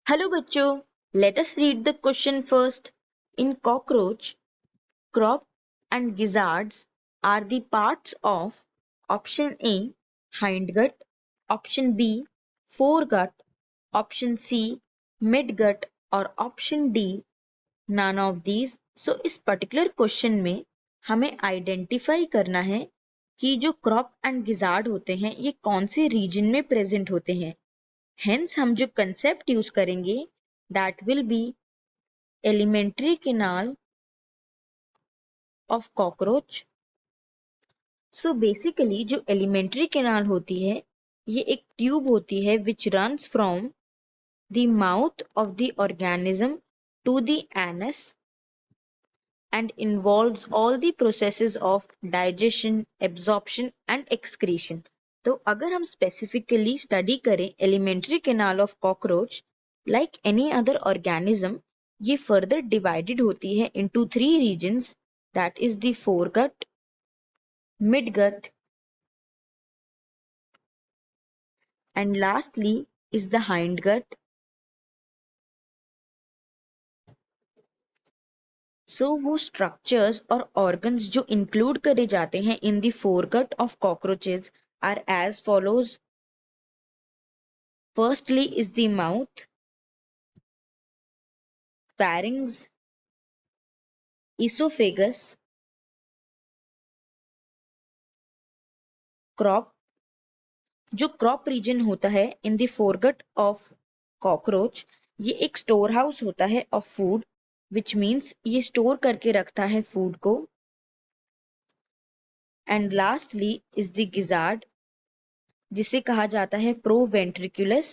Hello बच्चों, let us read the question first. In cockroach, crop and gizzards are the parts of option A hindgut, option B foregut, option C midgut और option D none of these. So इस particular question में हमें identify करना है कि जो crop and gizzard होते हैं ये कौन से region में present होते हैं. Hence हम जो concept use करेंगे that will be elementary canal of cockroach. So basically जो elementary canal होती है ये एक ट्यूब होती है which runs from the mouth of the organism to the anus and involves all the processes of digestion, absorption and excretion. तो अगर हम specifically study करें elementary canal of cockroach like any other organism ये further divided होती है into three regions, that is the foregut, midgut and lastly is the hindgut. So वो structures और organs जो include करे जाते हैं in the foregut of cockroaches are as follows. Firstly is the mouth, pharynx, esophagus, crop. जो crop region होता है in the foregut of cockroach ये एक store house होता है of food, which means ये store करके रखता है food को. And lastly is the gizzard जिसे कहा जाता है proventriculus.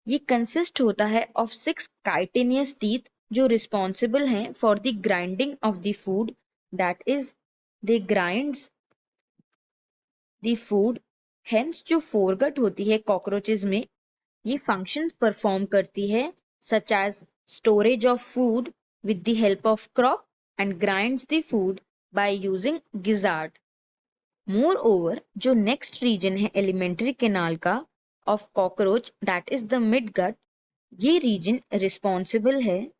ये consist होता है of 6 chitinous teeth जो responsible हैं for the grinding of the food, that is they grinds the food. Hence जो foregut होती है cockroaches में ये functions perform करती है such as storage of food with the help of crop and grinds the food by using gizzard. Moreover जो next region है elementary canal का of cockroach, that is the midgut, ये region responsible है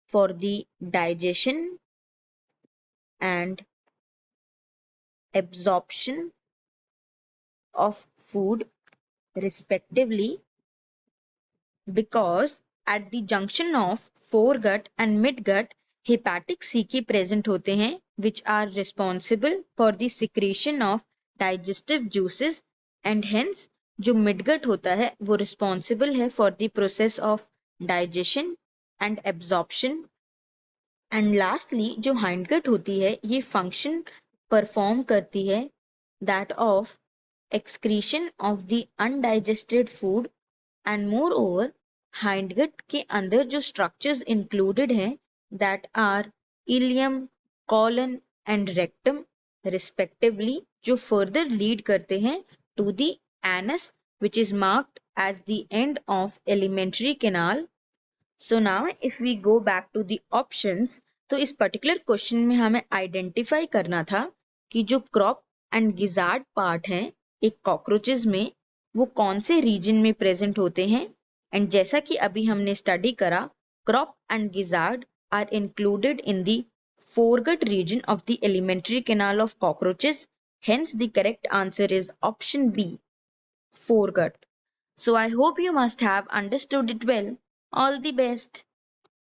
for the digestion and absorption of food respectively, because at the junction of foregut and midgut hepatic cecchi present होते हैं which are responsible for the secretion of digestive juices and hence जो midgut होता है वो responsible है for the process of digestion and absorption. And lastly जो hindgut होती है ये function perform करती है that of excretion of the undigested food. And moreover hindgut के अंदर जो structures included हैं that are ileum, colon and rectum respectively जो further lead करते हैं to the anus which is marked as the end of elementary canal. So now if we go back to the options, तो इस particular question में हमें identify करना था कि जो crop and gizzard part हैं एक cockroaches में वो कौन से region में present होते हैं. And जैसा कि अभी हमने study करा crop and gizzard are included in the foregut region of the elementary canal of cockroaches. Hence the correct answer is option B, foregut. So I hope you must have understood it well. All the best.